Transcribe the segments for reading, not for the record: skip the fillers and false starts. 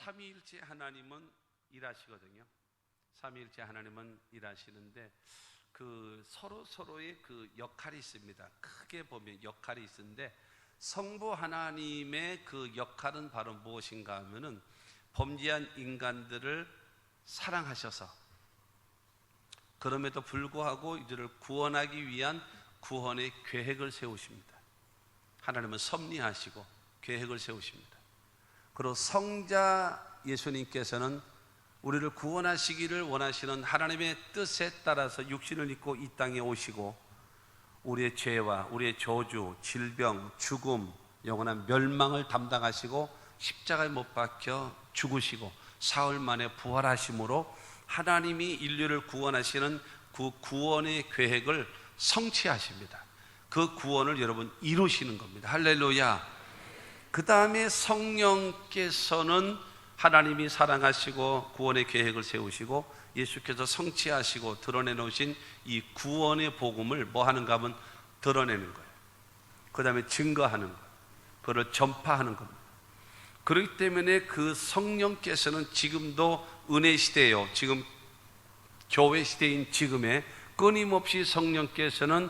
삼위일체 하나님은 일하시거든요. 삼위일체 하나님은 일하시는데 그 서로의 그 역할이 있습니다. 크게 보면 역할이 있는데 성부 하나님의 그 역할은 바로 무엇인가 하면은 범죄한 인간들을 사랑하셔서 그럼에도 불구하고 이들을 구원하기 위한 구원의 계획을 세우십니다. 하나님은 섭리하시고 계획을 세우십니다. 그리고 성자 예수님께서는 우리를 구원하시기를 원하시는 하나님의 뜻에 따라서 육신을 입고 이 땅에 오시고 우리의 죄와 우리의 저주, 질병, 죽음, 영원한 멸망을 담당하시고 십자가에 못 박혀 죽으시고 사흘 만에 부활하심으로 하나님이 인류를 구원하시는 그 구원의 계획을 성취하십니다. 그 구원을 여러분 이루시는 겁니다. 할렐루야. 그 다음에 성령께서는 하나님이 사랑하시고 구원의 계획을 세우시고 예수께서 성취하시고 드러내놓으신 이 구원의 복음을 뭐 하는가 하면 드러내는 거예요. 그 다음에 증거하는 거예요. 그걸 전파하는 겁니다. 그렇기 때문에 그 성령께서는 지금도 은혜 시대예요. 지금 교회 시대인 지금에 끊임없이 성령께서는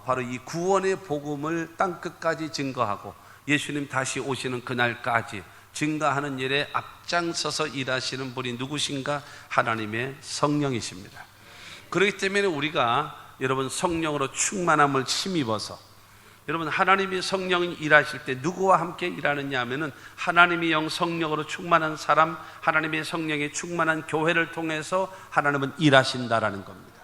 바로 이 구원의 복음을 땅끝까지 증거하고 예수님 다시 오시는 그날까지 증거하는 일에 앞장서서 일하시는 분이 누구신가? 하나님의 성령이십니다. 그렇기 때문에 우리가 여러분 성령으로 충만함을 힘입어서 여러분 하나님이 성령이 일하실 때 누구와 함께 일하느냐 하면은 하나님의 영 성령으로 충만한 사람, 하나님의 성령이 충만한 교회를 통해서 하나님은 일하신다라는 겁니다.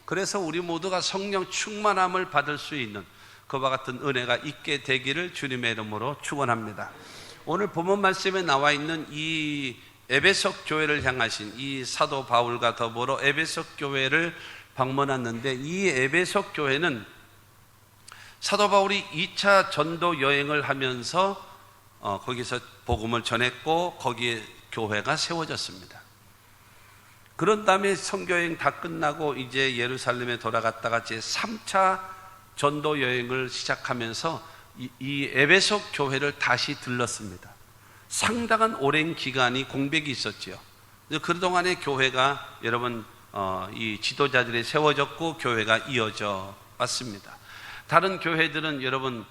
그래서 우리 모두가 성령 충만함을 받을 수 있는 그와 같은 은혜가 있게 되기를 주님의 이름으로 축원합니다. 오늘 본문 말씀에 나와 있는 이 에베소 교회를 향하신 이 사도 바울과 더불어 에베소 교회를 방문했는데 이 에베소 교회는 사도 바울이 2차 전도 여행을 하면서 거기서 복음을 전했고 거기에 교회가 세워졌습니다. 그런 다음에 선교여행 다 끝나고 이제 예루살렘에 돌아갔다가 제 3차 전도 여행을 시작하면서 이 에베소 교회를 다시 들렀습니다. 상당한 오랜 기간이 공백이 있었죠. 그동안에 교회가 여러분 이 지도자들이 세워졌고 교회가 이어져 왔습니다. 다른 교회들은 여러분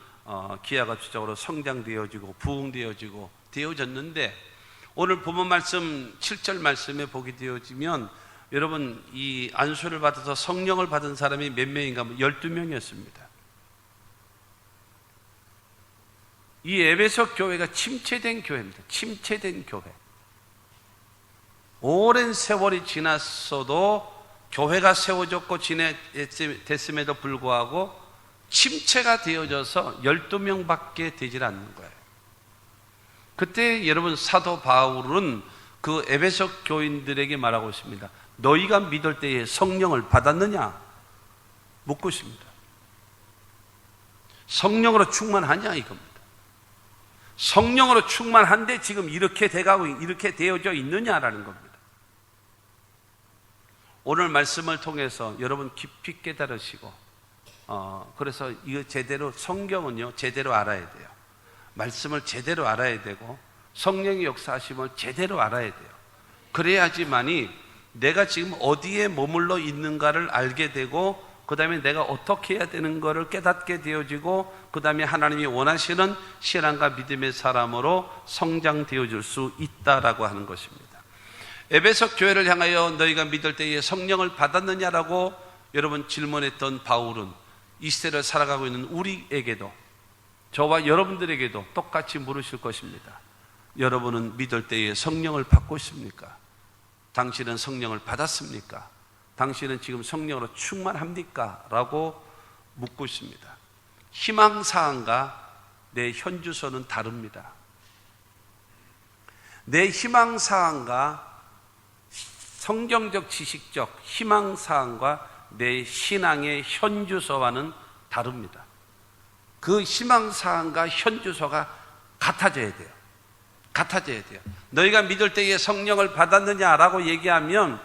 기하급수적으로 성장되어지고 부흥되어지고 되어졌는데 오늘 본문 말씀 7절 말씀에 보게 되어지면 여러분 이 안수를 받아서 성령을 받은 사람이 몇 명인가 하면 12명이었습니다. 이 에베소 교회가 침체된 교회입니다. 침체된 교회. 오랜 세월이 지났어도 교회가 세워졌고 됐음에도 불구하고 침체가 되어져서 12명밖에 되질 않는 거예요. 그때 여러분 사도 바울은 그 에베소 교인들에게 말하고 있습니다. 너희가 믿을 때에 성령을 받았느냐? 묻고 있습니다. 성령으로 충만하냐 이겁니다. 성령으로 충만한데 지금 이렇게 돼가고 이렇게 되어져 있느냐라는 겁니다. 오늘 말씀을 통해서 여러분 깊이 깨달으시고 그래서 이거 제대로 성경은요 제대로 알아야 돼요. 말씀을 제대로 알아야 되고 성령의 역사하심을 제대로 알아야 돼요. 그래야지만이 내가 지금 어디에 머물러 있는가를 알게 되고 그 다음에 내가 어떻게 해야 되는 것을 깨닫게 되어지고 그 다음에 하나님이 원하시는 신앙과 믿음의 사람으로 성장되어질 수 있다라고 하는 것입니다. 에베소 교회를 향하여 너희가 믿을 때에 성령을 받았느냐라고 여러분 질문했던 바울은 이 시대를 살아가고 있는 우리에게도 저와 여러분들에게도 똑같이 물으실 것입니다. 여러분은 믿을 때에 성령을 받고 있습니까? 당신은 성령을 받았습니까? 당신은 지금 성령으로 충만합니까? 라고 묻고 있습니다. 희망사항과 내 현주소는 다릅니다. 내 희망사항과 성경적 지식적 희망사항과 내 신앙의 현주소와는 다릅니다. 그 희망사항과 현주소가 같아져야 돼요. 같아져야 돼요. 너희가 믿을 때에 성령을 받았느냐라고 얘기하면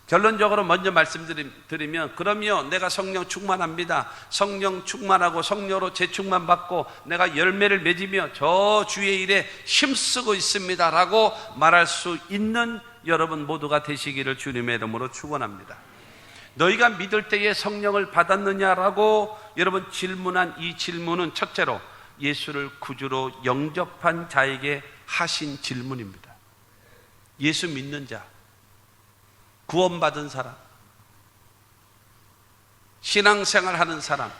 결론적으로 먼저 말씀드리면, 그러면 내가 성령 충만합니다, 성령 충만하고 성령으로 재충만 받고 내가 열매를 맺으며 저 주의 일에 힘쓰고 있습니다 라고 말할 수 있는 여러분 모두가 되시기를 주님의 이름으로 축원합니다. 너희가 믿을 때에 성령을 받았느냐라고 여러분 질문한 이 질문은 첫째로 예수를 구주로 영접한 자에게 하신 질문입니다. 예수 믿는 자, 구원받은 사람, 신앙생활 하는 사람,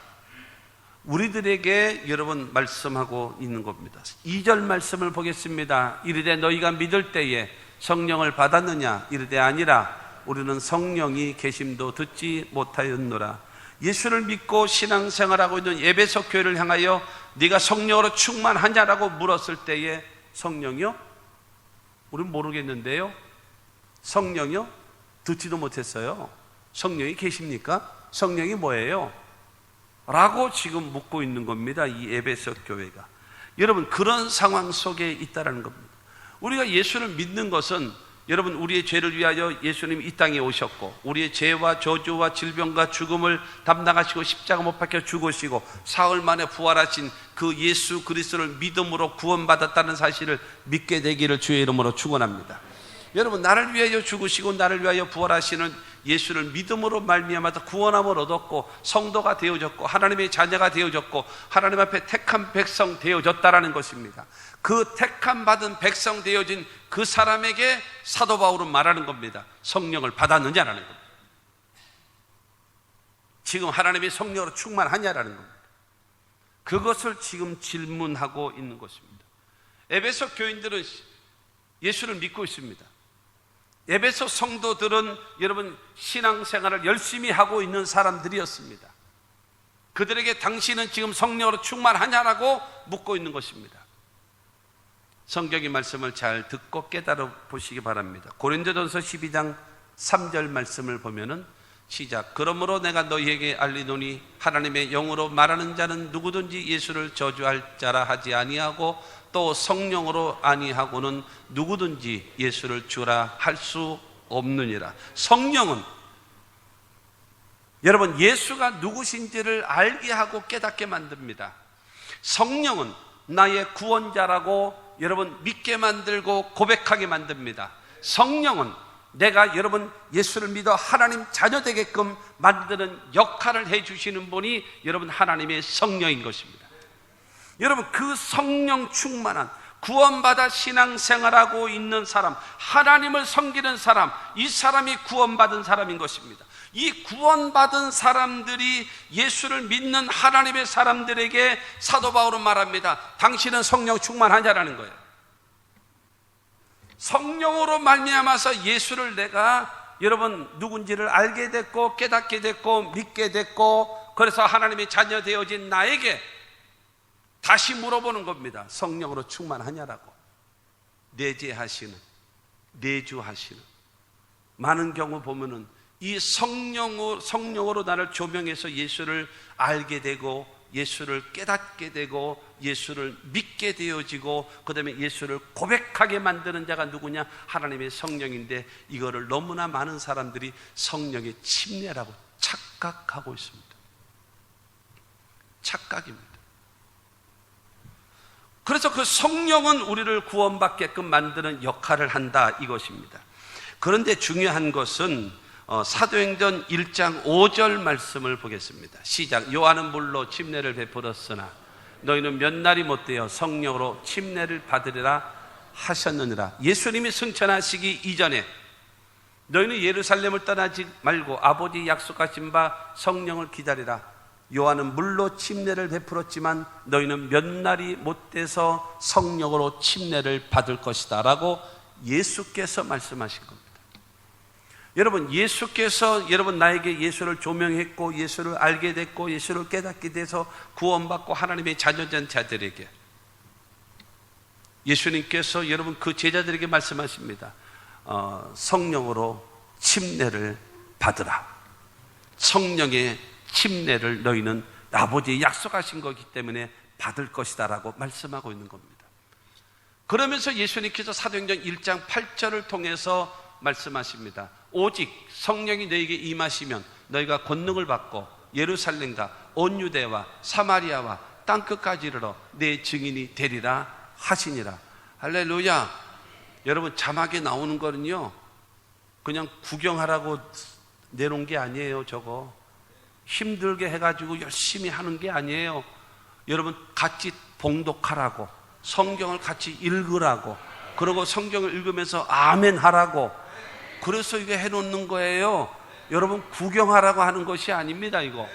우리들에게 여러분 말씀하고 있는 겁니다. 2절 말씀을 보겠습니다. 이르되 너희가 믿을 때에 성령을 받았느냐? 이르되 아니라 우리는 성령이 계심도 듣지 못하였노라. 예수를 믿고 신앙생활하고 있는 에베소 교회를 향하여 네가 성령으로 충만하냐라고 물었을 때에 성령이요? 우리는 모르겠는데요. 성령이요? 듣지도 못했어요. 성령이 계십니까? 성령이 뭐예요? 라고 지금 묻고 있는 겁니다. 이 에베소 교회가. 여러분, 그런 상황 속에 있다는 겁니다. 우리가 예수를 믿는 것은 여러분, 우리의 죄를 위하여 예수님이 이 땅에 오셨고 우리의 죄와 저주와 질병과 죽음을 담당하시고 십자가 못 박혀 죽으시고 사흘 만에 부활하신 그 예수 그리스도를 믿음으로 구원받았다는 사실을 믿게 되기를 주의 이름으로 축원합니다. 여러분, 나를 위하여 죽으시고 나를 위하여 부활하시는 예수를 믿음으로 말미암아서 구원함을 얻었고 성도가 되어졌고 하나님의 자녀가 되어졌고 하나님 앞에 택한 백성 되어졌다라는 것입니다. 그 택함 받은 백성 되어진 그 사람에게 사도 바울은 말하는 겁니다. 성령을 받았느냐라는 겁니다. 지금 하나님의 성령으로 충만하냐라는 겁니다. 그것을 지금 질문하고 있는 것입니다. 에베소 교인들은 예수를 믿고 있습니다. 에베소 성도들은 여러분 신앙생활을 열심히 하고 있는 사람들이었습니다. 그들에게 당신은 지금 성령으로 충만하냐라고 묻고 있는 것입니다. 성경의 말씀을 잘 듣고 깨달아 보시기 바랍니다. 고린도전서 12장 3절 말씀을 보면은 시작. 그러므로 내가 너희에게 알리노니 하나님의 영으로 말하는 자는 누구든지 예수를 저주할 자라 하지 아니하고 또 성령으로 아니하고는 누구든지 예수를 주라 할 수 없느니라. 성령은 여러분 예수가 누구신지를 알게 하고 깨닫게 만듭니다. 성령은 나의 구원자라고 여러분 믿게 만들고 고백하게 만듭니다. 성령은 내가 여러분 예수를 믿어 하나님 자녀 되게끔 만드는 역할을 해주시는 분이 여러분 하나님의 성령인 것입니다. 여러분, 그 성령 충만한 구원받아 신앙생활하고 있는 사람, 하나님을 섬기는 사람, 이 사람이 구원받은 사람인 것입니다. 이 구원받은 사람들이 예수를 믿는 하나님의 사람들에게 사도 바울은 말합니다. 당신은 성령 충만하냐라는 거예요. 성령으로 말미암아서 예수를 내가 여러분 누군지를 알게 됐고 깨닫게 됐고 믿게 됐고 그래서 하나님의 자녀 되어진 나에게 다시 물어보는 겁니다. 성령으로 충만하냐라고. 내재하시는, 내주하시는. 많은 경우 보면은 이 성령으로 나를 조명해서 예수를 알게 되고 예수를 깨닫게 되고 예수를 믿게 되어지고 그 다음에 예수를 고백하게 만드는 자가 누구냐? 하나님의 성령인데 이거를 너무나 많은 사람들이 성령의 침례라고 착각하고 있습니다. 착각입니다. 그래서 그 성령은 우리를 구원받게끔 만드는 역할을 한다 이것입니다. 그런데 중요한 것은 사도행전 1장 5절 말씀을 보겠습니다. 시작. 요한은 물로 침례를 베풀었으나 너희는 몇 날이 못되어 성령으로 침례를 받으리라 하셨느니라. 예수님이 승천하시기 이전에 너희는 예루살렘을 떠나지 말고 아버지 약속하신 바 성령을 기다리라. 요한은 물로 침례를 베풀었지만 너희는 몇 날이 못돼서 성령으로 침례를 받을 것이다 라고 예수께서 말씀하신 겁니다. 여러분, 예수께서 여러분 나에게 예수를 조명했고 예수를 알게 됐고 예수를 깨닫게 돼서 구원받고 하나님의 자녀된 자들에게 예수님께서 여러분 그 제자들에게 말씀하십니다. 성령으로 침례를 받으라. 성령의 침례를 너희는 아버지의 약속하신 거기 때문에 받을 것이다 라고 말씀하고 있는 겁니다. 그러면서 예수님께서 사도행전 1장 8절을 통해서 말씀하십니다. 오직 성령이 너에게 임하시면 너희가 권능을 받고 예루살렘과 온 유대와 사마리아와 땅끝까지 이르러 내 증인이 되리라 하시니라. 할렐루야. 여러분, 자막에 나오는 거는요 그냥 구경하라고 내놓은 게 아니에요. 저거 힘들게 해가지고 열심히 하는 게 아니에요. 여러분, 같이 봉독하라고, 성경을 같이 읽으라고, 그리고 성경을 읽으면서 아멘 하라고, 그래서 이거 해놓는 거예요. 여러분, 구경하라고 하는 것이 아닙니다. 이거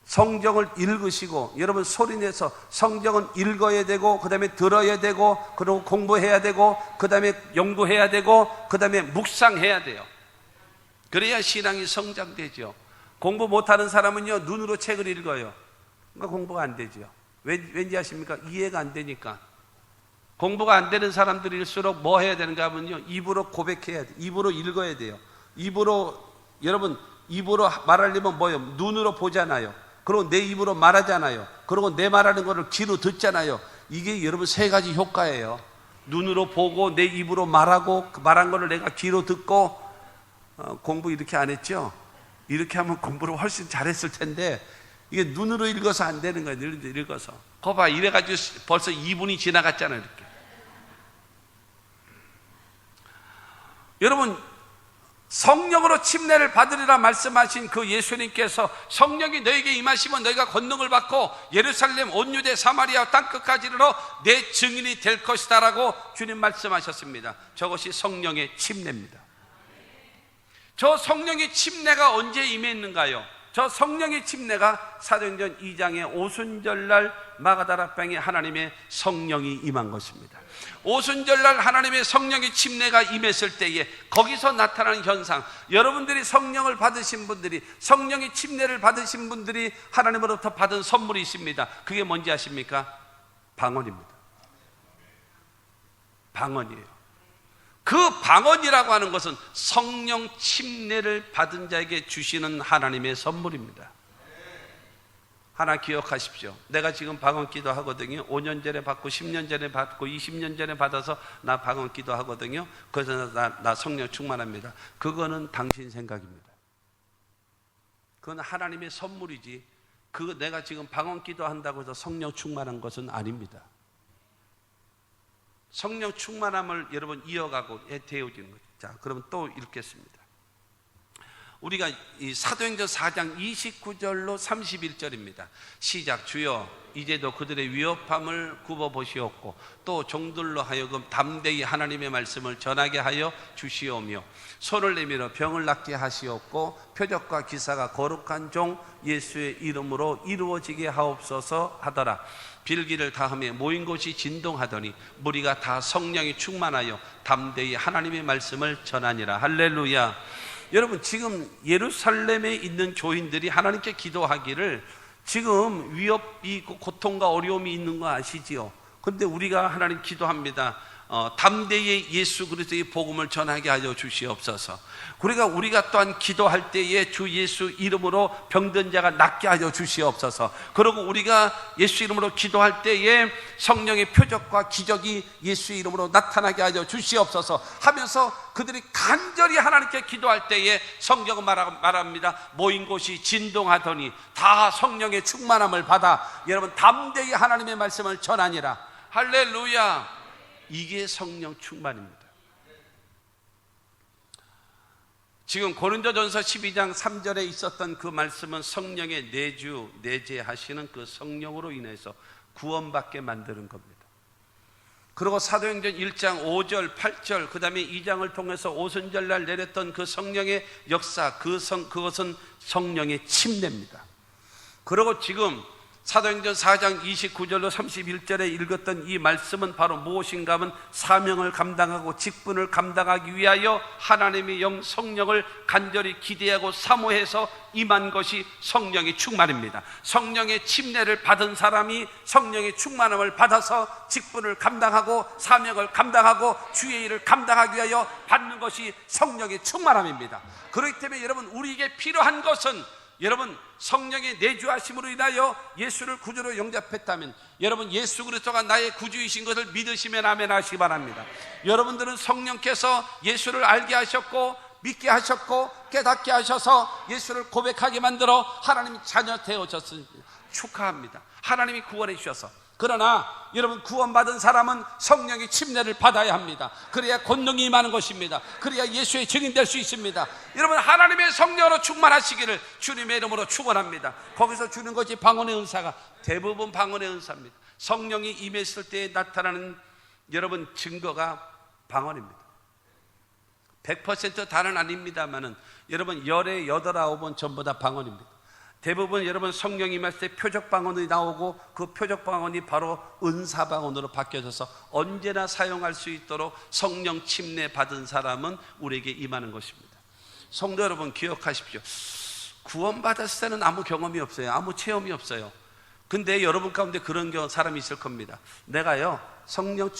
성경을 읽으시고, 여러분 소리내서 성경은 읽어야 되고, 그 다음에 들어야 되고, 그리고 공부해야 되고, 그 다음에 연구해야 되고, 그 다음에 묵상해야 돼요. 그래야 신앙이 성장되죠. 공부 못하는 사람은요 눈으로 책을 읽어요. 그러니까 공부가 안 되죠. 왠지 아십니까? 이해가 안 되니까. 공부가 안 되는 사람들일수록 뭐 해야 되는가 하면요, 입으로 고백해야 돼요. 입으로 읽어야 돼요. 여러분 입으로 말하려면 뭐예요? 눈으로 보잖아요. 그리고 내 입으로 말하잖아요. 그리고 내 말하는 거를 귀로 듣잖아요. 이게 여러분 세 가지 효과예요. 눈으로 보고 내 입으로 말하고, 그 말한 거를 내가 귀로 듣고. 공부 이렇게 안 했죠? 이렇게 하면 공부를 훨씬 잘했을 텐데 이게 눈으로 읽어서 안 되는 거예요. 읽어서. 거 봐, 이래가지고 벌써 2분이 지나갔잖아요. 이렇게. 여러분, 성령으로 침례를 받으리라 말씀하신 그 예수님께서 성령이 너에게 임하시면 너희가 권능을 받고 예루살렘 온 유대 사마리아 땅끝까지 이르러 내 증인이 될 것이다 라고 주님 말씀하셨습니다. 저것이 성령의 침례입니다. 저 성령의 침례가 언제 임했는가요? 저 성령의 침례가 사도행전 2장의 오순절날 마가다라방에 하나님의 성령이 임한 것입니다. 오순절날 하나님의 성령의 침례가 임했을 때에 거기서 나타나는 현상, 여러분들이 성령을 받으신 분들이, 성령의 침례를 받으신 분들이 하나님으로부터 받은 선물이 있습니다. 그게 뭔지 아십니까? 방언입니다. 방언이에요. 그 방언이라고 하는 것은 성령 침례를 받은 자에게 주시는 하나님의 선물입니다. 하나 기억하십시오. 내가 지금 방언 기도 하거든요. 5년 전에 받고 10년 전에 받고 20년 전에 받아서 나 방언 기도 하거든요. 그래서 나 성령 충만합니다. 그거는 당신 생각입니다. 그건 하나님의 선물이지, 그거 내가 지금 방언 기도 한다고 해서 성령 충만한 것은 아닙니다. 성령 충만함을 여러분 이어가고 되어지는 거죠. 자, 그러면 또 읽겠습니다. 우리가 이 사도행전 4장 29절로 31절입니다. 시작. 주여 이제도 그들의 위협함을 굽어보시옵고 또 종들로 하여금 담대히 하나님의 말씀을 전하게 하여 주시오며 손을 내밀어 병을 낫게 하시옵고 표적과 기사가 거룩한 종 예수의 이름으로 이루어지게 하옵소서 하더라. 빌기를 다음에 모인 곳이 진동하더니 무리가 다 성령이 충만하여 담대히 하나님의 말씀을 전하니라. 할렐루야. 여러분, 지금 예루살렘에 있는 교인들이 하나님께 기도하기를 지금 위협이 있고 고통과 어려움이 있는 거 아시지요? 그런데 우리가 하나님 기도합니다. 담대히 예수 그리스도의 복음을 전하게 하여 주시옵소서. 우리가 또한 기도할 때에 주 예수 이름으로 병든 자가 낫게 하여 주시옵소서. 그리고 우리가 예수 이름으로 기도할 때에 성령의 표적과 기적이 예수 이름으로 나타나게 하여 주시옵소서 하면서 그들이 간절히 하나님께 기도할 때에 성경은 말합니다. 모인 곳이 진동하더니 다 성령의 충만함을 받아 여러분 담대히 하나님의 말씀을 전하니라. 할렐루야. 이게 성령 충만입니다. 지금 고린도전서 12장 3절에 있었던 그 말씀은 성령의 내재하시는 그 성령으로 인해서 구원받게 만드는 겁니다. 그리고 사도행전 1장 5절 8절 그 다음에 2장을 통해서 오순절날 내렸던 그 성령의 역사, 그것은 성령의 침례입니다. 그리고 지금 사도행전 4장 29절로 31절에 읽었던 이 말씀은 바로 무엇인가 하면 사명을 감당하고 직분을 감당하기 위하여 하나님의 영 성령을 간절히 기대하고 사모해서 임한 것이 성령의 충만입니다. 성령의 침례를 받은 사람이 성령의 충만함을 받아서 직분을 감당하고 사명을 감당하고 주의 일을 감당하기 위하여 받는 것이 성령의 충만함입니다. 그렇기 때문에 여러분, 우리에게 필요한 것은 여러분 성령의 내주하심으로 인하여 예수를 구주로 영접했다면, 여러분 예수 그리스도가 나의 구주이신 것을 믿으시면 아멘 하시기 바랍니다. 여러분들은 성령께서 예수를 알게 하셨고 믿게 하셨고 깨닫게 하셔서 예수를 고백하게 만들어 하나님 자녀 되어졌습니다. 축하합니다. 하나님이 구원해 주셔서. 그러나 여러분 구원받은 사람은 성령의 침례를 받아야 합니다. 그래야 권능이 임하는 것입니다. 그래야 예수의 증인 될 수 있습니다. 여러분 하나님의 성령으로 충만하시기를 주님의 이름으로 축원합니다. 거기서 주는 것이 방언의 은사가 대부분 방언의 은사입니다. 성령이 임했을 때 나타나는 여러분 증거가 방언입니다. 100% 다는 아닙니다만은 여러분 열의 8, 9번 전부 다 방언입니다. 대부분 여러분 성령이 임할 때 표적 방언이 나오고 그 표적 방언이 바로 은사 방언으로 바뀌어져서 언제나 사용할 수 있도록 성령 침례 받은 사람은 우리에게 임하는 것입니다. 성도 여러분 기억하십시오. 구원받았을 때는 아무 경험이 없어요. 아무 체험이 없어요. 근데 여러분 가운데 그런 사람이 있을 겁니다. 내가요 성령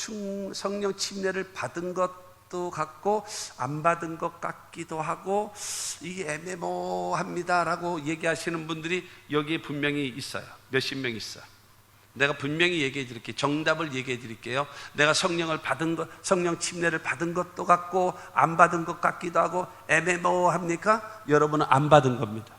침례를 받은 것도 같고 안 받은 것 같기도 하고 이게 애매모호합니다 라고 얘기하시는 분들이 여기에 분명히 있어요. 몇십 명 있어요. 내가 분명히 얘기해 드릴게요. 정답을 얘기해 드릴게요. 내가 성령을 받은 것, 성령 침례를 받은 것도 같고 안 받은 것 같기도 하고 애매모호합니까? 여러분은 안 받은 겁니다.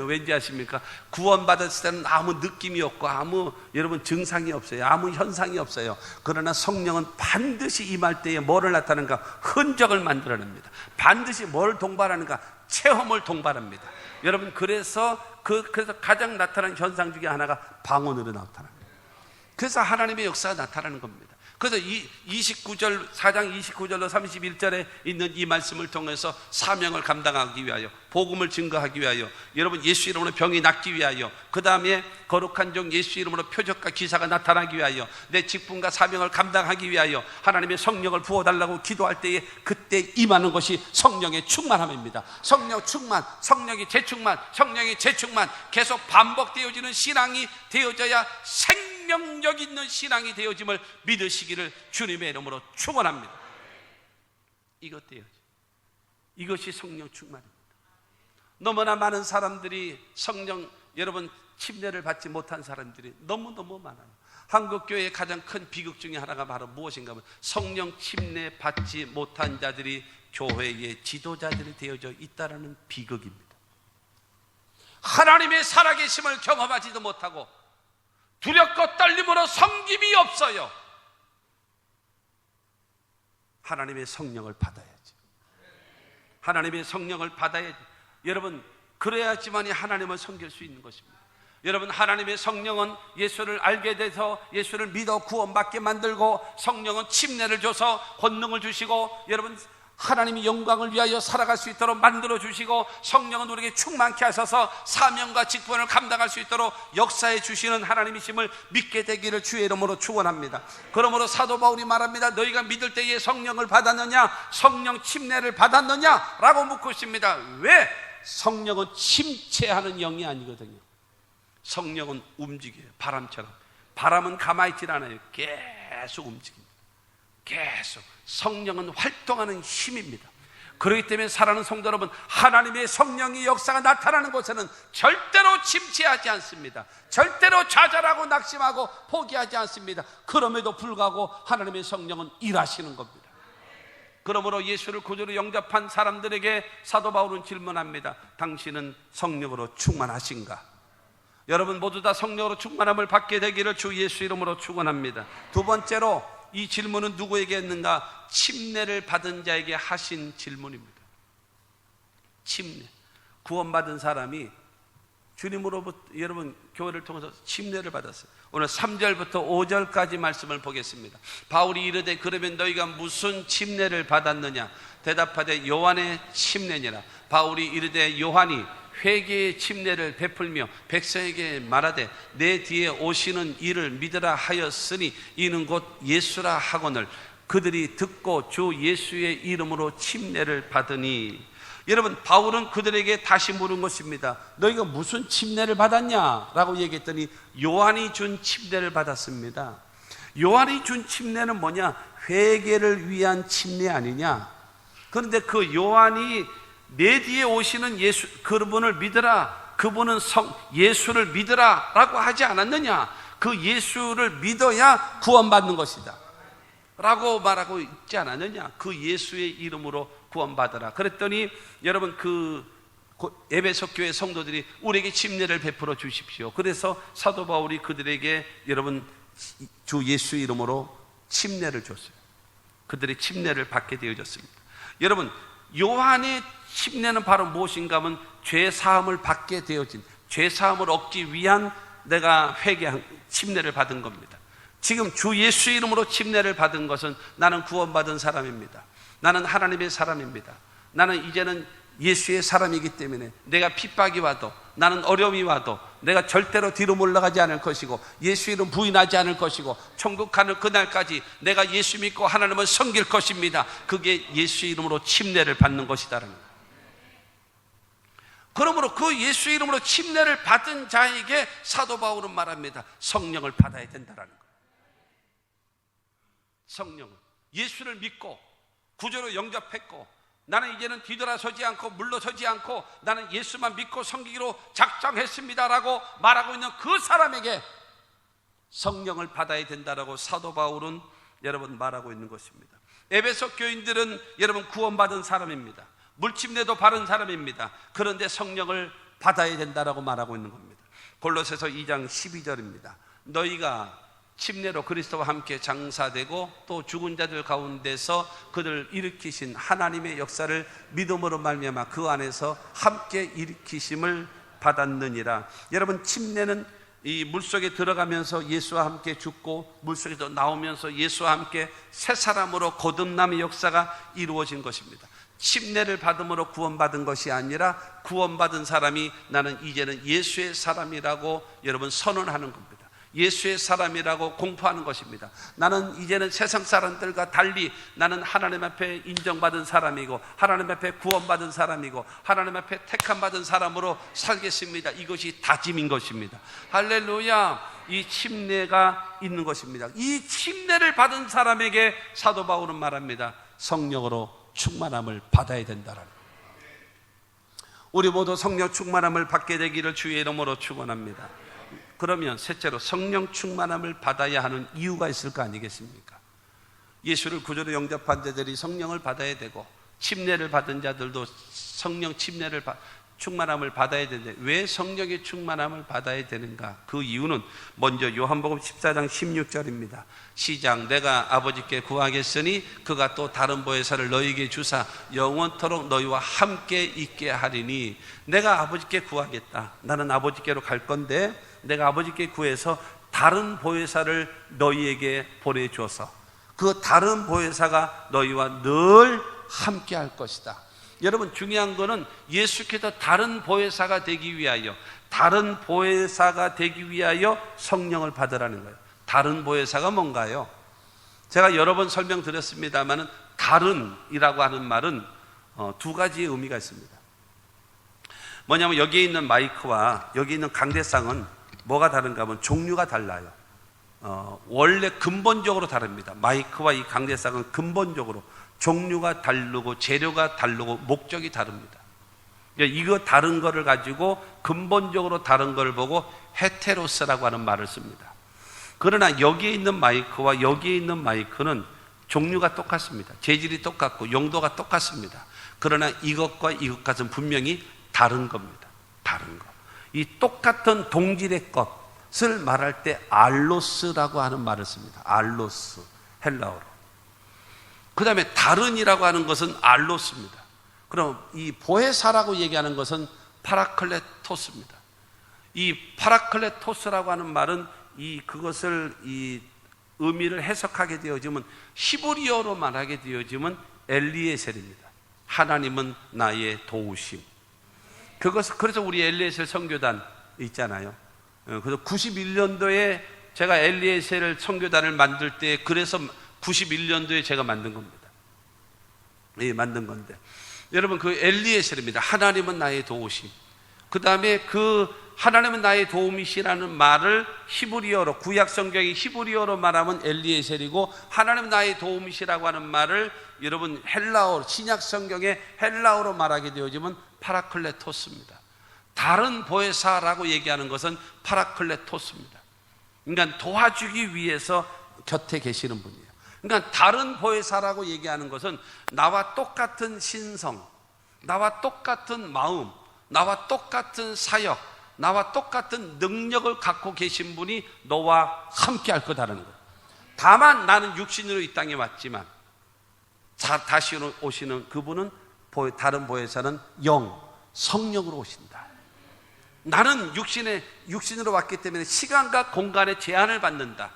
왠지 아십니까? 구원받았을 때는 아무 느낌이 없고 아무 여러분 증상이 없어요. 아무 현상이 없어요. 그러나 성령은 반드시 임할 때에 뭐를 나타내는가? 흔적을 만들어냅니다. 반드시 뭘 동반하는가? 체험을 동반합니다. 여러분 그래서 가장 나타나는 현상 중에 하나가 방언으로 나타납니다. 그래서 하나님의 역사가 나타나는 겁니다. 그래서 4장 29절로 31절에 있는 이 말씀을 통해서 사명을 감당하기 위하여, 복음을 증거하기 위하여, 여러분 예수 이름으로 병이 낫기 위하여, 그 다음에 거룩한 종 예수 이름으로 표적과 기사가 나타나기 위하여, 내 직분과 사명을 감당하기 위하여 하나님의 성령을 부어달라고 기도할 때에 그때 임하는 것이 성령의 충만함입니다. 성령 충만, 성령의 재충만, 성령의 재충만 계속 반복되어지는 신앙이 되어져야 생명력 있는 신앙이 되어짐을 믿으시기를 주님의 이름으로 축원합니다. 이것이 성령 충만입니다. 너무나 많은 사람들이 성령 여러분 침례를 받지 못한 사람들이 너무너무 많아요. 한국교회의 가장 큰 비극 중에 하나가 바로 무엇인가 하면 성령 침례 받지 못한 자들이 교회의 지도자들이 되어져 있다는 비극입니다. 하나님의 살아계심을 경험하지도 못하고 두렵고 떨림으로 섬김이 없어요. 하나님의 성령을 받아야지. 하나님의 성령을 받아야지. 여러분 그래야지만이 하나님을 섬길 수 있는 것입니다. 여러분 하나님의 성령은 예수를 알게 돼서 예수를 믿어 구원받게 만들고, 성령은 침례를 줘서 권능을 주시고, 여러분 하나님의 영광을 위하여 살아갈 수 있도록 만들어 주시고, 성령은 우리에게 충만케 하셔서 사명과 직분을 감당할 수 있도록 역사해 주시는 하나님이심을 믿게 되기를 주의 이름으로 축원합니다. 그러므로 사도 바울이 말합니다. 너희가 믿을 때에 성령을 받았느냐, 성령 침례를 받았느냐 라고 묻고 있습니다. 왜? 성령은 침체하는 영이 아니거든요. 성령은 움직여요. 바람처럼. 바람은 가만히 있질 않아요. 계속 움직입니다. 계속. 성령은 활동하는 힘입니다. 그렇기 때문에 사랑하는 성도 여러분, 하나님의 성령의 역사가 나타나는 곳에는 절대로 침체하지 않습니다. 절대로 좌절하고 낙심하고 포기하지 않습니다. 그럼에도 불구하고 하나님의 성령은 일하시는 겁니다. 그러므로 예수를 구주로 영접한 사람들에게 사도 바울은 질문합니다. 당신은 성령으로 충만하신가? 여러분 모두 다 성령으로 충만함을 받게 되기를 주 예수 이름으로 축원합니다. 두 번째로 이 질문은 누구에게 했는가? 침례를 받은 자에게 하신 질문입니다. 침례. 구원받은 사람이 주님으로부터 여러분 교회를 통해서 침례를 받았어요. 오늘 3절부터 5절까지 말씀을 보겠습니다. 바울이 이르되 그러면 너희가 무슨 침례를 받았느냐? 대답하되 요한의 침례니라. 바울이 이르되 요한이 회개의 침례를 베풀며 백성에게 말하되 내 뒤에 오시는 이를 믿으라 하였으니 이는 곧 예수라 하거늘 그들이 듣고 주 예수의 이름으로 침례를 받으니. 여러분 바울은 그들에게 다시 물은 것입니다. 너희가 무슨 침례를 받았냐? 라고 얘기했더니 요한이 준 침례를 받았습니다. 요한이 준 침례는 뭐냐? 회개를 위한 침례 아니냐? 그런데 그 요한이 내 뒤에 오시는 예수, 그분을 믿으라, 그분은 예수를 믿으라 라고 하지 않았느냐? 그 예수를 믿어야 구원받는 것이다 라고 말하고 있지 않았느냐? 그 예수의 이름으로 구원받으라. 그랬더니 여러분, 그 에베소 교회 성도들이 우리에게 침례를 베풀어 주십시오. 그래서 사도 바울이 그들에게 여러분 주 예수 이름으로 침례를 줬어요. 그들이 침례를 받게 되어졌습니다. 여러분, 요한의 침례는 바로 무엇인가 하면 죄 사함을 받게 되어진, 죄 사함을 얻기 위한 내가 회개한 침례를 받은 겁니다. 지금 주 예수 이름으로 침례를 받은 것은 나는 구원받은 사람입니다. 나는 하나님의 사람입니다. 나는 이제는 예수의 사람이기 때문에 내가 핍박이 와도, 나는 어려움이 와도 내가 절대로 뒤로 물러가지 않을 것이고, 예수 이름 부인하지 않을 것이고, 천국 가는 그날까지 내가 예수 믿고 하나님을 섬길 것입니다. 그게 예수 이름으로 침례를 받는 것이다라는 거예요. 그러므로 그 예수 이름으로 침례를 받은 자에게 사도 바울은 말합니다. 성령을 받아야 된다라는 거예요. 성령을, 예수를 믿고 구주로 영접했고, 나는 이제는 뒤돌아서지 않고 물러서지 않고 나는 예수만 믿고 섬기기로 작정했습니다라고 말하고 있는 그 사람에게 성령을 받아야 된다라고 사도 바울은 여러분 말하고 있는 것입니다. 에베소 교인들은 여러분 구원받은 사람입니다. 물침례도 받은 사람입니다. 그런데 성령을 받아야 된다라고 말하고 있는 겁니다. 골로새서 2장 12절입니다. 너희가 침례로 그리스도와 함께 장사되고 또 죽은 자들 가운데서 그들을 일으키신 하나님의 역사를 믿음으로 말미암아 그 안에서 함께 일으키심을 받았느니라. 여러분, 침례는 이 물속에 들어가면서 예수와 함께 죽고 물속에서 나오면서 예수와 함께 새 사람으로 거듭남의 역사가 이루어진 것입니다. 침례를 받음으로 구원받은 것이 아니라 구원받은 사람이 나는 이제는 예수의 사람이라고 여러분 선언하는 겁니다. 예수의 사람이라고 공포하는 것입니다. 나는 이제는 세상 사람들과 달리 나는 하나님 앞에 인정받은 사람이고 하나님 앞에 구원받은 사람이고 하나님 앞에 택함받은 사람으로 살겠습니다. 이것이 다짐인 것입니다. 할렐루야. 이 침례가 있는 것입니다. 이 침례를 받은 사람에게 사도 바울은 말합니다. 성령으로 충만함을 받아야 된다라는 거예요. 우리 모두 성령 충만함을 받게 되기를 주의 이름으로 축원합니다. 그러면 셋째로 성령 충만함을 받아야 하는 이유가 있을 거 아니겠습니까? 예수를 구주로 영접한 자들이 성령을 받아야 되고 침례를 받은 자들도 성령 충만함을 받아야 되는데 왜 성령의 충만함을 받아야 되는가? 그 이유는 먼저 요한복음 14장 16절입니다. 시작. 내가 아버지께 구하겠으니 그가 또 다른 보혜사를 너희에게 주사 영원토록 너희와 함께 있게 하리니. 내가 아버지께 구하겠다. 나는 아버지께로 갈 건데 내가 아버지께 구해서 다른 보혜사를 너희에게 보내주어서 그 다른 보혜사가 너희와 늘 함께 할 것이다. 여러분, 중요한 거는 예수께서 다른 보혜사가 되기 위하여, 다른 보혜사가 되기 위하여 성령을 받으라는 거예요. 다른 보혜사가 뭔가요? 제가 여러 번 설명드렸습니다만 다른이라고 하는 말은 두 가지의 의미가 있습니다. 뭐냐면 여기에 있는 마이크와 여기 있는 강대상은 뭐가 다른가 하면 종류가 달라요. 원래 근본적으로 다릅니다. 마이크와 이 강대상은 근본적으로 종류가 다르고 재료가 다르고 목적이 다릅니다. 이거 다른 거를 가지고 근본적으로 다른 걸 보고 헤테로스라고 하는 말을 씁니다. 그러나 여기에 있는 마이크와 여기에 있는 마이크는 종류가 똑같습니다. 재질이 똑같고 용도가 똑같습니다. 그러나 이것과 이것과는 분명히 다른 겁니다. 다른 거. 이 똑같은 동질의 것을 말할 때 알로스라고 하는 말을 씁니다. 알로스, 헬라어로. 그 다음에 다른이라고 하는 것은 알로스입니다. 그럼 이 보혜사라고 얘기하는 것은 파라클레토스입니다. 이 파라클레토스라고 하는 말은 그것을 의미를 해석하게 되어지면 히브리어로 말하게 되어지면 엘리에셀입니다. 하나님은 나의 도우심. 그래서 우리 엘리에셀 선교단 있잖아요. 그래서 91년도에 제가 엘리에셀 선교단을 만들 때 그래서 91년도에 제가 만든 겁니다. 만든 건데 여러분, 그 엘리에셀입니다. 하나님은 나의 도우심. 그 다음에 그 하나님은 나의 도움이시라는 말을 히브리어로, 구약 성경이 히브리어로 말하면 엘리에셀이고, 하나님은 나의 도움이시라고 하는 말을 여러분 헬라어로, 신약 성경에 헬라어로 말하게 되어지면 파라클레토스입니다. 다른 보혜사라고 얘기하는 것은 파라클레토스입니다. 그러니까 도와주기 위해서 곁에 계시는 분이에요. 그러니까 다른 보혜사라고 얘기하는 것은 나와 똑같은 신성, 나와 똑같은 마음, 나와 똑같은 사역, 나와 똑같은 능력을 갖고 계신 분이 너와 함께 할 거다라는 거예요. 다만 나는 육신으로 이 땅에 왔지만 다시 오시는 그분은, 다른 보혜사는 영, 성령으로 오신다. 나는 육신으로 왔기 때문에 시간과 공간의 제한을 받는다.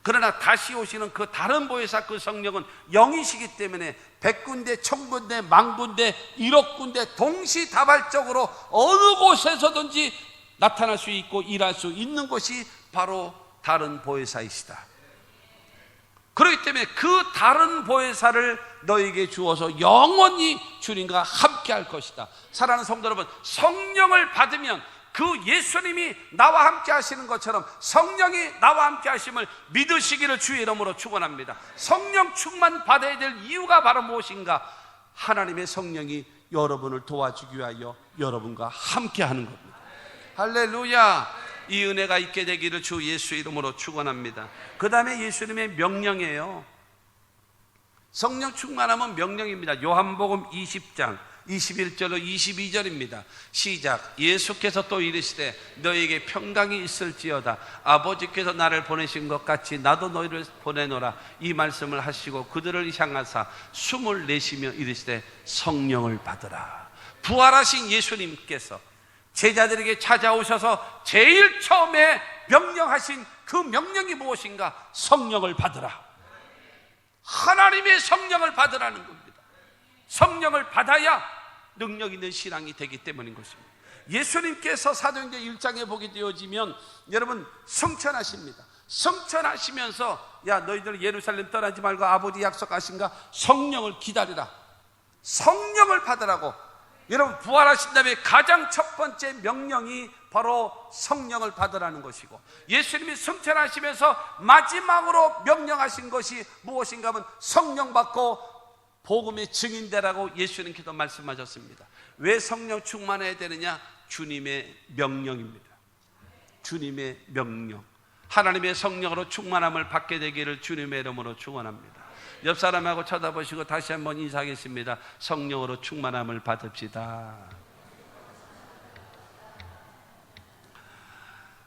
그러나 다시 오시는 그 다른 보혜사, 그 성령은 영이시기 때문에 100군데, 1000군데, 10,000군데, 1억 군데 동시다발적으로 어느 곳에서든지 나타날 수 있고 일할 수 있는 것이 바로 다른 보혜사이시다. 그렇기 때문에 그 다른 보혜사를 너에게 주어서 영원히 주님과 함께 할 것이다. 사랑하는 성도 여러분, 성령을 받으면 그 예수님이 나와 함께 하시는 것처럼 성령이 나와 함께 하심을 믿으시기를 주의 이름으로 축원합니다. 성령 충만 받아야 될 이유가 바로 무엇인가? 하나님의 성령이 여러분을 도와주기 위하여 여러분과 함께 하는 겁니다. 할렐루야. 이 은혜가 있게 되기를 주 예수 이름으로 축원합니다. 그 다음에 예수님의 명령이에요. 성령 충만하면 명령입니다. 요한복음 20장 21절로 22절입니다. 시작. 예수께서 또 이르시되 너에게 평강이 있을지어다. 아버지께서 나를 보내신 것 같이 나도 너희를 보내노라. 이 말씀을 하시고 그들을 향하사 숨을 내쉬며 이르시되 성령을 받으라. 부활하신 예수님께서 제자들에게 찾아오셔서 제일 처음에 명령하신 그 명령이 무엇인가? 성령을 받으라. 하나님의 성령을 받으라는 겁니다. 성령을 받아야 능력 있는 신앙이 되기 때문인 것입니다. 예수님께서 사도행전 1장에 보게 되어지면 여러분 성천하십니다. 성천하시면서 야 너희들 예루살렘 떠나지 말고 아버지 약속하신가? 성령을 기다리라. 성령을 받으라고. 여러분 부활하신 다음에 가장 첫 번째 명령이 바로 성령을 받으라는 것이고, 예수님이 승천하시면서 마지막으로 명령하신 것이 무엇인가 하면 성령 받고 복음의 증인되라고 예수님께서 말씀하셨습니다. 왜 성령 충만해야 되느냐? 주님의 명령입니다. 주님의 명령. 하나님의 성령으로 충만함을 받게 되기를 주님의 이름으로 축원합니다. 옆 사람하고 쳐다보시고 다시 한번 인사하겠습니다. 성령으로 충만함을 받읍시다.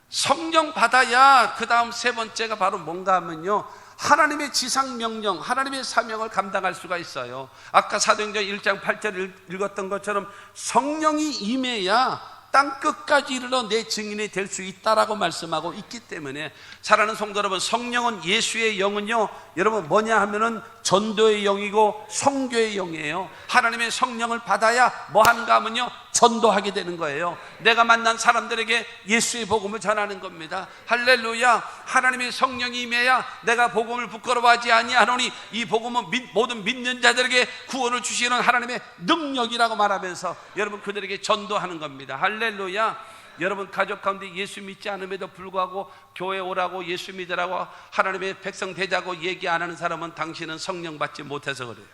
성령 받아야 그 다음 세 번째가 바로 뭔가 하면요, 하나님의 지상명령, 하나님의 사명을 감당할 수가 있어요. 아까 사도행전 1장 8절 읽었던 것처럼 성령이 임해야 땅 끝까지 이르러 내 증인이 될 수 있다라고 말씀하고 있기 때문에, 사랑하는 성도 여러분, 성령은, 예수의 영은요 여러분 뭐냐 하면은 전도의 영이고 성교의 영이에요. 하나님의 성령을 받아야 뭐 하는가 하면요 전도하게 되는 거예요. 내가 만난 사람들에게 예수의 복음을 전하는 겁니다. 할렐루야. 하나님의 성령이 임해야 내가 복음을 부끄러워하지 아니하노니 이 복음은 모든 믿는 자들에게 구원을 주시는 하나님의 능력이라고 말하면서 여러분 그들에게 전도하는 겁니다. 할렐루야. 여러분 가족 가운데 예수 믿지 않음에도 불구하고 교회 오라고 예수 믿으라고 하나님의 백성 되자고 얘기 안 하는 사람은 당신은 성령 받지 못해서 그래요.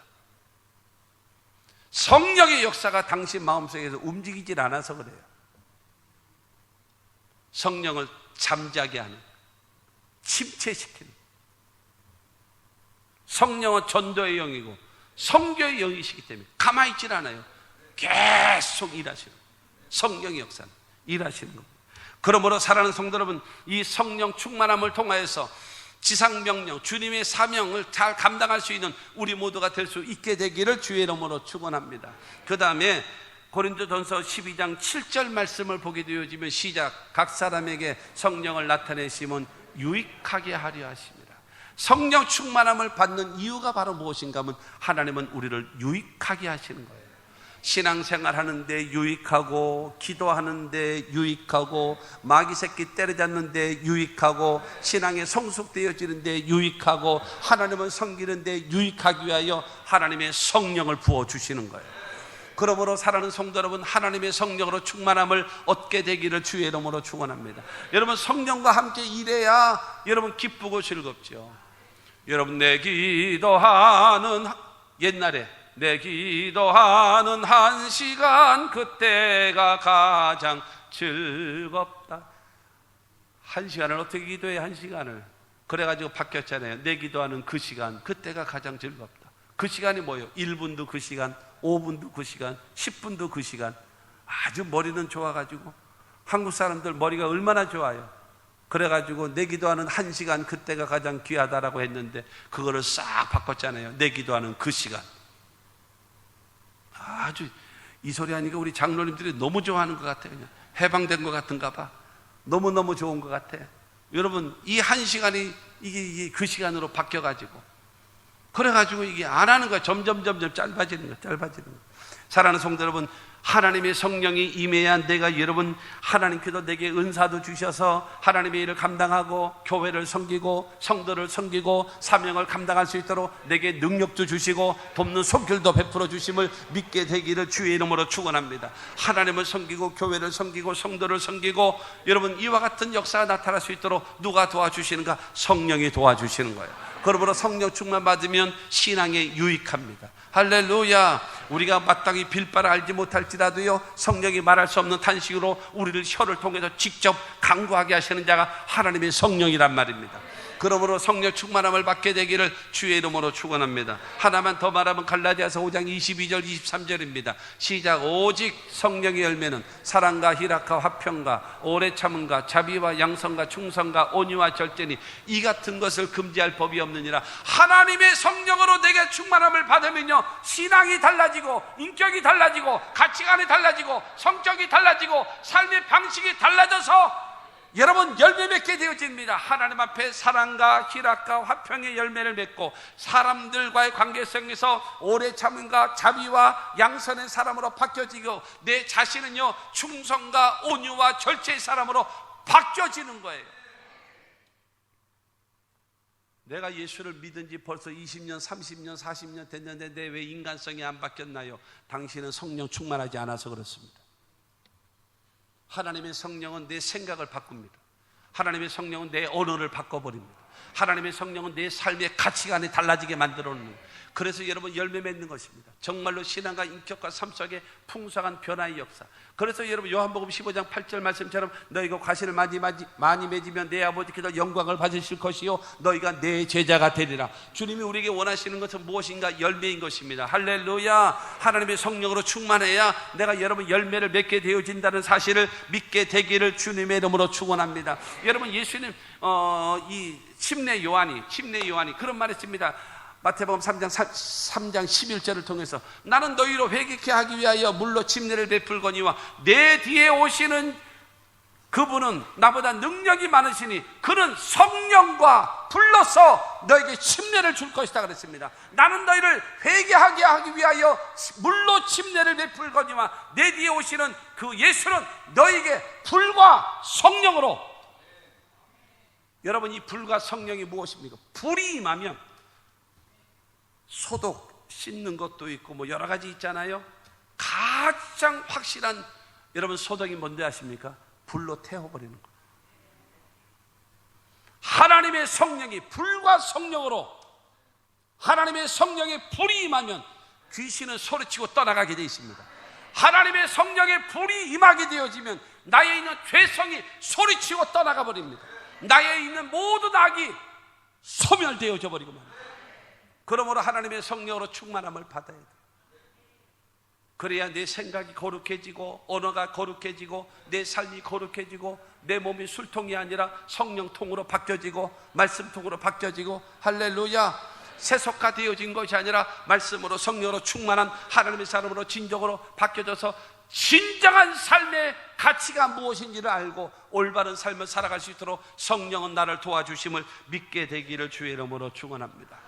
성령의 역사가 당신 마음속에서 움직이질 않아서 그래요. 성령을 잠자게 하는, 침체시키는, 성령은 전도의 영이고 성교의 영이시기 때문에 가만히 있질 않아요. 계속 일하시는, 성령의 역사는 일하시는 겁니다. 그러므로 사랑하는 성도 여러분, 이 성령 충만함을 통하여서 지상명령, 주님의 사명을 잘 감당할 수 있는 우리 모두가 될 수 있게 되기를 주의 이름으로 축원합니다. 그 다음에 고린도전서 12장 7절 말씀을 보게 되어지면 시작. 각 사람에게 성령을 나타내시면 유익하게 하려 하십니다. 성령 충만함을 받는 이유가 바로 무엇인가 하면 하나님은 우리를 유익하게 하시는 거예요. 신앙생활 하는데 유익하고, 기도하는데 유익하고, 마귀 새끼 때려잡는데 유익하고, 신앙에 성숙되어지는데 유익하고, 하나님을 섬기는데 유익하기 위하여 하나님의 성령을 부어주시는 거예요. 그러므로 사랑하는 성도 여러분, 하나님의 성령으로 충만함을 얻게 되기를 주의 이름으로 축원합니다. 여러분, 성령과 함께 일해야 여러분 기쁘고 즐겁죠. 여러분, 내 기도하는 옛날에 내 기도하는 1시간 그때가 가장 즐겁다. 1시간을 어떻게 기도해? 1시간을 그래가지고 바뀌었잖아요. 내 기도하는 그 시간 그때가 가장 즐겁다. 그 시간이 뭐예요? 1분도 그 시간, 5분도 그 시간, 10분도 그 시간. 아주 머리는 좋아가지고, 한국 사람들 머리가 얼마나 좋아요. 그래가지고 내 기도하는 1시간 그때가 가장 귀하다라고 했는데 그거를 싹 바꿨잖아요. 내 기도하는 그 시간. 아주 이 소리 하니까 우리 장로님들이 너무 좋아하는 것 같아요. 그냥 해방된 것 같은가 봐. 너무너무 좋은 것 같아. 여러분, 이 1시간이 이게 그 시간으로 바뀌어가지고, 그래가지고 이게 안 하는 거야. 점점 짧아지는 거야. 사랑하는 성도 여러분, 하나님의 성령이 임해야 내가 여러분 하나님께서 내게 은사도 주셔서 하나님의 일을 감당하고 교회를 섬기고 성도를 섬기고 사명을 감당할 수 있도록 내게 능력도 주시고 돕는 손길도 베풀어 주심을 믿게 되기를 주의 이름으로 축원합니다. 하나님을 섬기고 교회를 섬기고 성도를 섬기고 여러분 이와 같은 역사가 나타날 수 있도록 누가 도와주시는가? 성령이 도와주시는 거예요. 그러므로 성령 충만 받으면 신앙에 유익합니다. 할렐루야. 우리가 마땅히 빌바를 알지 못할지라도요, 성령이 말할 수 없는 탄식으로 우리를 혀를 통해서 직접 강구하게 하시는 자가 하나님의 성령이란 말입니다. 그러므로 성령 충만함을 받게 되기를 주의 이름으로 축원합니다. 하나만 더 말하면 갈라디아서 5장 22절 23절입니다. 시작. 오직 성령의 열매는 사랑과 희락과 화평과 오래 참음과 자비와 양선과 충성과 온유와 절제니 이 같은 것을 금지할 법이 없느니라. 하나님의 성령으로 내게 충만함을 받으면요, 신앙이 달라지고 인격이 달라지고 가치관이 달라지고 성격이 달라지고 삶의 방식이 달라져서 여러분 열매 맺게 되어집니다. 하나님 앞에 사랑과 희락과 화평의 열매를 맺고 사람들과의 관계성에서 오래 참음과 자비와 양선의 사람으로 바뀌어지고 내 자신은요 충성과 온유와 절제의 사람으로 바뀌어지는 거예요. 내가 예수를 믿은 지 벌써 20년, 30년, 40년 됐는데 내 왜 인간성이 안 바뀌었나요? 당신은 성령 충만하지 않아서 그렇습니다. 하나님의 성령은 내 생각을 바꿉니다. 하나님의 성령은 내 언어를 바꿔버립니다. 하나님의 성령은 내 삶의 가치관이 달라지게 만들어 놓는 거예요. 그래서 여러분 열매 맺는 것입니다. 정말로 신앙과 인격과 삶 속에 풍성한 변화의 역사. 그래서 여러분 요한복음 15장 8절 말씀처럼 너희가 과실을 많이 맺으면 내 아버지께서 영광을 받으실 것이요 너희가 내 제자가 되리라. 주님이 우리에게 원하시는 것은 무엇인가? 열매인 것입니다. 할렐루야. 하나님의 성령으로 충만해야 내가 여러분 열매를 맺게 되어진다는 사실을 믿게 되기를 주님의 이름으로 축원합니다. 여러분 예수님 이 침례 요한이 그런 말 했습니다. 마태복음 3장 11절을 통해서 나는 너희로 회개케 하기 위하여 물로 침례를 베풀거니와 내 뒤에 오시는 그분은 나보다 능력이 많으시니 그는 성령과 불러서 너에게 침례를 줄 것이다 그랬습니다. 나는 너희를 회개하게 하기 위하여 물로 침례를 베풀거니와 내 뒤에 오시는 그 예수는 너에게 불과 성령으로. 여러분 이 불과 성령이 무엇입니까? 불이 임하면 소독, 씻는 것도 있고 뭐 여러 가지 있잖아요. 가장 확실한 여러분 소독이 뭔지 아십니까? 불로 태워버리는 거. 하나님의 성령이 불과 성령으로, 하나님의 성령의 불이 임하면 귀신은 소리치고 떠나가게 되어 있습니다. 하나님의 성령의 불이 임하게 되어지면 나에 있는 죄성이 소리치고 떠나가 버립니다. 나에 있는 모든 악이 소멸되어져 버리고 말입니다. 그러므로 하나님의 성령으로 충만함을 받아야 돼요. 그래야 내 생각이 거룩해지고 언어가 거룩해지고 내 삶이 거룩해지고 내 몸이 술통이 아니라 성령통으로 바뀌어지고 말씀통으로 바뀌어지고 할렐루야. 세속화 되어진 것이 아니라 말씀으로 성령으로 충만한 하나님의 사람으로 진정으로 바뀌어져서 진정한 삶의 가치가 무엇인지를 알고 올바른 삶을 살아갈 수 있도록 성령은 나를 도와주심을 믿게 되기를 주의 이름으로 축원합니다.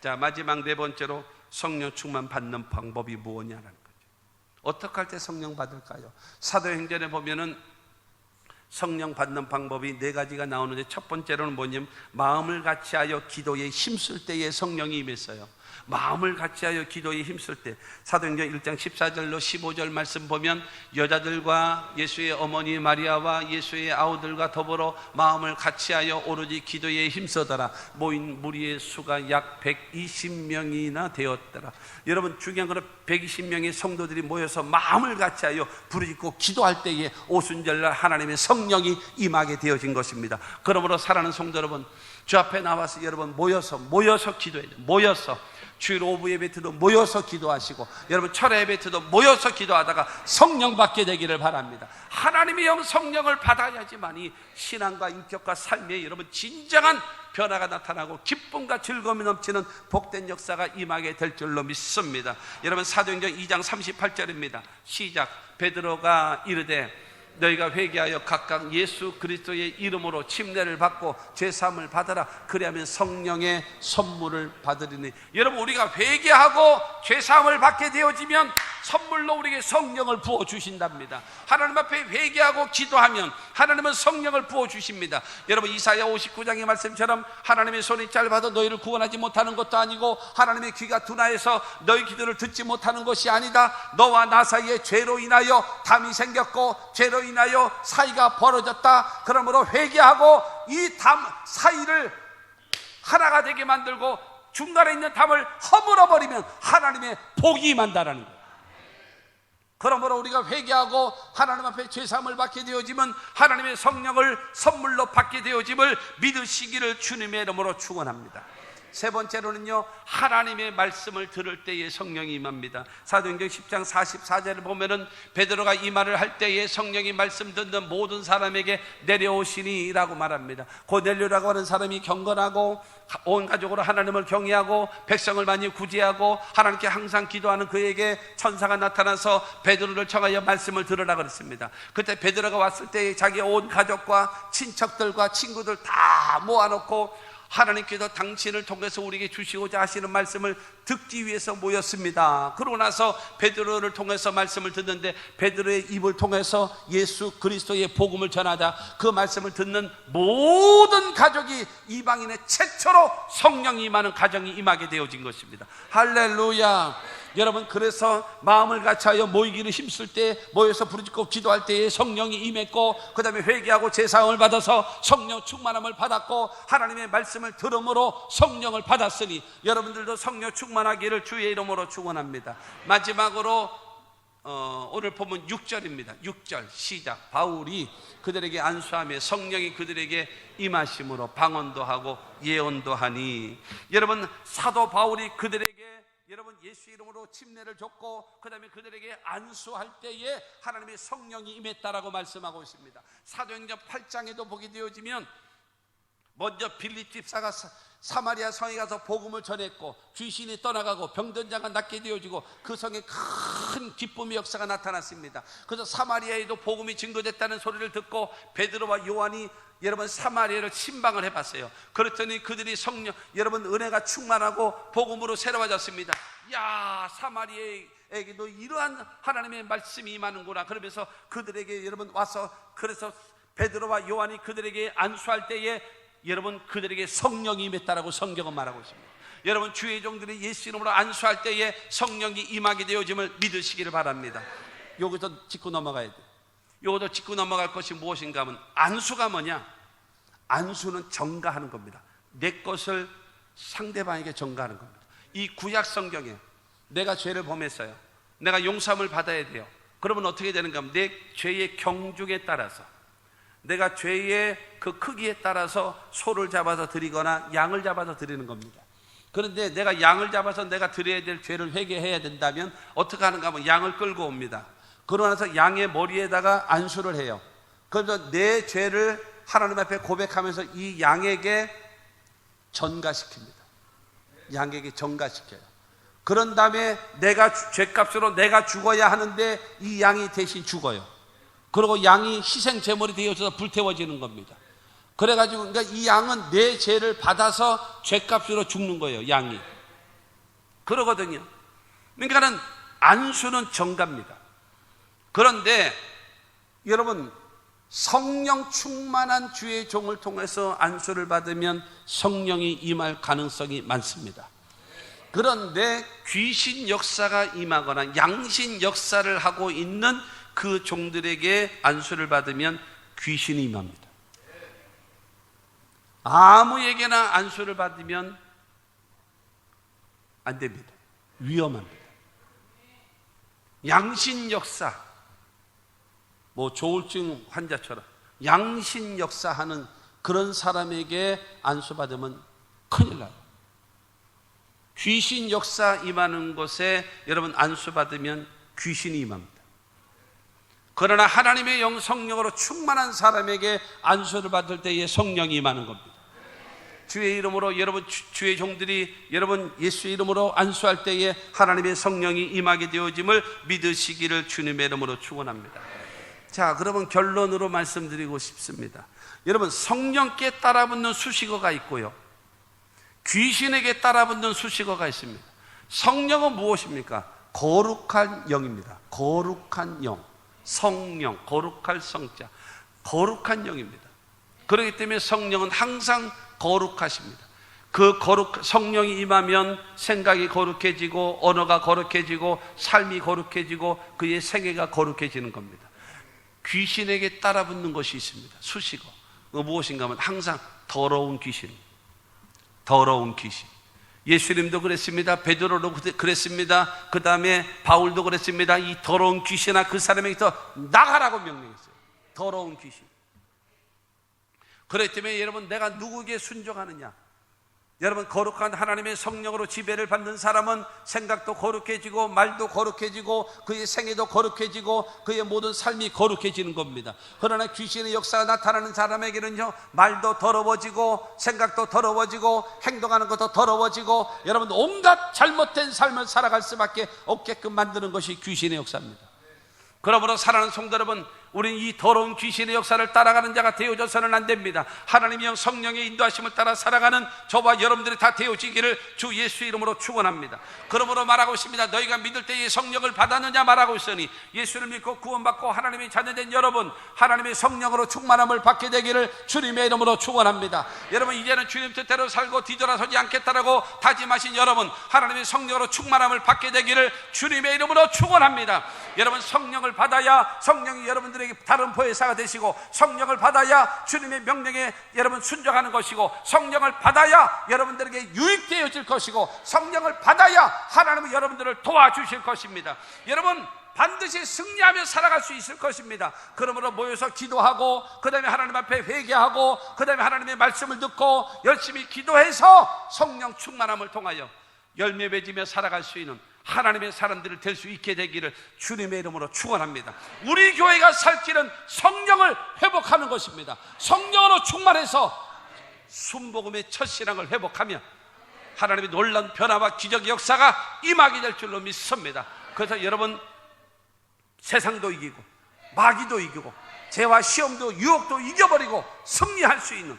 자, 마지막 네 번째로 성령 충만 받는 방법이 무엇이냐는 거죠. 어떻게 할 때 성령 받을까요? 사도행전에 보면은 성령 받는 방법이 네 가지가 나오는데 첫 번째로는 뭐냐면 마음을 같이하여 기도에 힘쓸 때에 성령이 임했어요. 마음을 같이하여 기도에 힘쓸 때 사도행전 1장 14절로 15절 말씀 보면 여자들과 예수의 어머니 마리아와 예수의 아우들과 더불어 마음을 같이하여 오로지 기도에 힘쓰더라. 모인 무리의 수가 약 120명이나 되었더라. 여러분, 중요한 것은 120명의 성도들이 모여서 마음을 같이하여 부르짖고 기도할 때에 오순절날 하나님의 성령이 임하게 되어진 것입니다. 그러므로 사랑하는 성도 여러분, 주 앞에 나와서 여러분 모여서 기도해야 돼요. 모여서 주일 오후 예배 때도 모여서 기도하시고, 여러분 철회 예배 때도 모여서 기도하다가 성령 받게 되기를 바랍니다. 하나님의 영 성령을 받아야지만이 신앙과 인격과 삶에 여러분 진정한 변화가 나타나고 기쁨과 즐거움이 넘치는 복된 역사가 임하게 될 줄로 믿습니다. 여러분, 사도행전 2장 38절입니다. 시작. 베드로가 이르되 너희가 회개하여 각각 예수 그리스도의 이름으로 침례를 받고 죄사함을 받아라. 그리하면 성령의 선물을 받으리니. 여러분, 우리가 회개하고 죄사함을 받게 되어지면 선물로 우리에게 성령을 부어주신답니다. 하나님 앞에 회개하고 기도하면 하나님은 성령을 부어주십니다. 여러분, 이사야 59장의 말씀처럼 하나님의 손이 짧아도 너희를 구원하지 못하는 것도 아니고 하나님의 귀가 둔하여서 너희 기도를 듣지 못하는 것이 아니다. 너와 나 사이에 죄로 인하여 담이 생겼고 죄로 인하여 사이가 벌어졌다. 그러므로 회개하고 이 담 사이를 하나가 되게 만들고 중간에 있는 담을 허물어버리면 하나님의 복이 임한다라는 거예요. 그러므로 우리가 회개하고 하나님 앞에 죄사함을 받게 되어지면 하나님의 성령을 선물로 받게 되어짐을 믿으시기를 주님의 이름으로 축원합니다. 세 번째로는요, 하나님의 말씀을 들을 때에 성령이 임합니다. 사도행전 10장 44절을 보면은 베드로가 이 말을 할 때에 성령이 말씀 듣는 모든 사람에게 내려오시니 라고 말합니다. 고넬료라고 하는 사람이 경건하고 온 가족으로 하나님을 경외하고 백성을 많이 구제하고 하나님께 항상 기도하는 그에게 천사가 나타나서 베드로를 청하여 말씀을 들으라 그랬습니다. 그때 베드로가 왔을 때 자기 온 가족과 친척들과 친구들 다 모아놓고 하나님께서 당신을 통해서 우리에게 주시고자 하시는 말씀을 듣기 위해서 모였습니다. 그러고 나서 베드로를 통해서 말씀을 듣는데 베드로의 입을 통해서 예수 그리스도의 복음을 전하자 그 말씀을 듣는 모든 가족이 이방인의 최초로 성령이 임하는 가정이 임하게 되어진 것입니다. 할렐루야. 여러분, 그래서 마음을 같이하여 모이기를 힘쓸 때 모여서 부르짖고 기도할 때에 성령이 임했고, 그 다음에 회개하고 제사함을 받아서 성령 충만함을 받았고, 하나님의 말씀을 들음으로 성령을 받았으니 여러분들도 성령 충만하기를 주의 이름으로 축원합니다. 마지막으로 오늘 보면 6절입니다. 6절 시작. 바울이 그들에게 안수하며 성령이 그들에게 임하심으로 방언도 하고 예언도 하니. 여러분, 사도 바울이 그들에게 여러분 예수 이름으로 침례를 줬고 그 다음에 그들에게 안수할 때에 하나님의 성령이 임했다라고 말씀하고 있습니다. 사도행전 8장에도 보게 되어지면 먼저 빌립 집사가 사마리아 성에 가서 복음을 전했고 귀신이 떠나가고 병든 자가 낫게 되어지고 그 성에 큰 기쁨의 역사가 나타났습니다. 그래서 사마리아에도 복음이 증거됐다는 소리를 듣고 베드로와 요한이 여러분 사마리아를 침방을 해봤어요. 그랬더니 그들이 성령 여러분 은혜가 충만하고 복음으로 새로워졌습니다. 야, 사마리아에게도 이러한 하나님의 말씀이 임하는구나. 그러면서 그들에게 여러분 와서 그래서 베드로와 요한이 그들에게 안수할 때에 여러분 그들에게 성령이 임했다라고 성경은 말하고 있습니다. 여러분 주의 종들이 예수 이름으로 안수할 때에 성령이 임하게 되어짐을 믿으시기를 바랍니다. 여기서 짚고 넘어가야 돼요. 여기서 짚고 넘어갈 것이 무엇인가 하면 안수가 뭐냐? 안수는 전가하는 겁니다. 내 것을 상대방에게 전가하는 겁니다. 이 구약 성경에 내가 죄를 범했어요. 내가 용서함을 받아야 돼요. 그러면 어떻게 되는가 하면 내 죄의 경중에 따라서 내가 죄의 그 크기에 따라서 소를 잡아서 드리거나 양을 잡아서 드리는 겁니다. 그런데 내가 양을 잡아서 내가 드려야 될 죄를 회개해야 된다면 어떻게 하는가 하면 양을 끌고 옵니다. 그러고 나서 양의 머리에다가 안수를 해요. 그래서 내 죄를 하나님 앞에 고백하면서 이 양에게 전가시킵니다. 양에게 전가시켜요. 그런 다음에 내가 죄값으로 내가 죽어야 하는데 이 양이 대신 죽어요. 그리고 양이 희생 제물이 되어서 불태워지는 겁니다. 그래가지고 그러니까 이 양은 내 죄를 받아서 죄값으로 죽는 거예요. 양이 그러거든요. 그러니까는 안수는 전가입니다. 그런데 여러분 성령 충만한 주의 종을 통해서 안수를 받으면 성령이 임할 가능성이 많습니다. 그런데 귀신 역사가 임하거나 양신 역사를 하고 있는 그 종들에게 안수를 받으면 귀신이 임합니다. 아무에게나 안수를 받으면 안 됩니다. 위험합니다. 양신 역사, 뭐 조울증 환자처럼 양신 역사하는 그런 사람에게 안수받으면 큰일 나요. 귀신 역사 임하는 곳에 여러분 안수받으면 귀신이 임합니다. 그러나 하나님의 영 성령으로 충만한 사람에게 안수를 받을 때에 성령이 임하는 겁니다. 주의 이름으로 여러분 주의 종들이 여러분 예수의 이름으로 안수할 때에 하나님의 성령이 임하게 되어짐을 믿으시기를 주님의 이름으로 축원합니다. 자, 그러면 결론으로 말씀드리고 싶습니다. 여러분, 성령께 따라붙는 수식어가 있고요, 귀신에게 따라붙는 수식어가 있습니다. 성령은 무엇입니까? 거룩한 영입니다. 거룩한 영, 성령, 거룩할 성자, 거룩한 영입니다. 그렇기 때문에 성령은 항상 거룩하십니다. 그 성령이 임하면 생각이 거룩해지고 언어가 거룩해지고 삶이 거룩해지고 그의 생애가 거룩해지는 겁니다. 귀신에게 따라붙는 것이 있습니다. 수식어. 무엇인가 하면 항상 더러운 귀신, 더러운 귀신. 예수님도 그랬습니다. 베드로도 그랬습니다. 그 다음에 바울도 그랬습니다. 이 더러운 귀신아 그 사람에게서 나가라고 명령했어요. 더러운 귀신. 그렇기 때문에 여러분, 내가 누구에게 순종하느냐? 여러분, 거룩한 하나님의 성령으로 지배를 받는 사람은 생각도 거룩해지고 말도 거룩해지고 그의 생애도 거룩해지고 그의 모든 삶이 거룩해지는 겁니다. 그러나 귀신의 역사가 나타나는 사람에게는요, 말도 더러워지고 생각도 더러워지고 행동하는 것도 더러워지고 여러분, 온갖 잘못된 삶을 살아갈 수밖에 없게끔 만드는 것이 귀신의 역사입니다. 그러므로 사랑하는 성도 여러분, 우리는 이 더러운 귀신의 역사를 따라가는 자가 되어져서는 안 됩니다. 하나님의 영 성령의 인도하심을 따라 살아가는 저와 여러분들이 다 되어지기를 주 예수의 이름으로 축원합니다. 그러므로 말하고 있습니다. 너희가 믿을 때에 성령을 받았느냐 말하고 있으니 예수를 믿고 구원받고 하나님의 자녀된 여러분, 하나님의 성령으로 충만함을 받게 되기를 주님의 이름으로 축원합니다. 여러분, 이제는 주님 뜻대로 살고 뒤돌아서지 않겠다라고 다짐하신 여러분, 하나님의 성령으로 충만함을 받게 되기를 주님의 이름으로 축원합니다. 여러분, 성령을 받아야 성령이 여러분들에게 다른 보혜사가 되시고, 성령을 받아야 주님의 명령에 여러분 순종하는 것이고, 성령을 받아야 여러분들에게 유익되어질 것이고, 성령을 받아야 하나님은 여러분들을 도와주실 것입니다. 여러분, 반드시 승리하며 살아갈 수 있을 것입니다. 그러므로 모여서 기도하고 그 다음에 하나님 앞에 회개하고 그 다음에 하나님의 말씀을 듣고 열심히 기도해서 성령 충만함을 통하여 열매 맺으며 살아갈 수 있는 하나님의 사람들을 될 수 있게 되기를 주님의 이름으로 축원합니다. 우리 교회가 살 길은 성령을 회복하는 것입니다. 성령으로 충만해서 순복음의 첫 신앙을 회복하며 하나님의 놀라운 변화와 기적의 역사가 임하게 될 줄로 믿습니다. 그래서 여러분, 세상도 이기고 마귀도 이기고 죄와 시험도 유혹도 이겨버리고 승리할 수 있는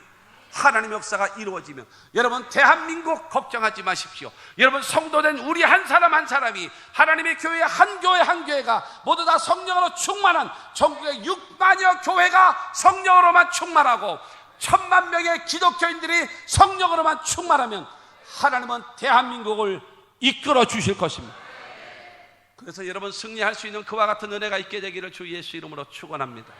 하나님의 역사가 이루어지면, 여러분 대한민국 걱정하지 마십시오. 여러분, 성도된 우리 한 사람 한 사람이 하나님의 교회 한 교회 한 교회가 모두 다 성령으로 충만한 전국의 6만여 교회가 성령으로만 충만하고 1000만 명의 기독교인들이 성령으로만 충만하면 하나님은 대한민국을 이끌어 주실 것입니다. 그래서 여러분, 승리할 수 있는 그와 같은 은혜가 있게 되기를 주 예수 이름으로 축원합니다.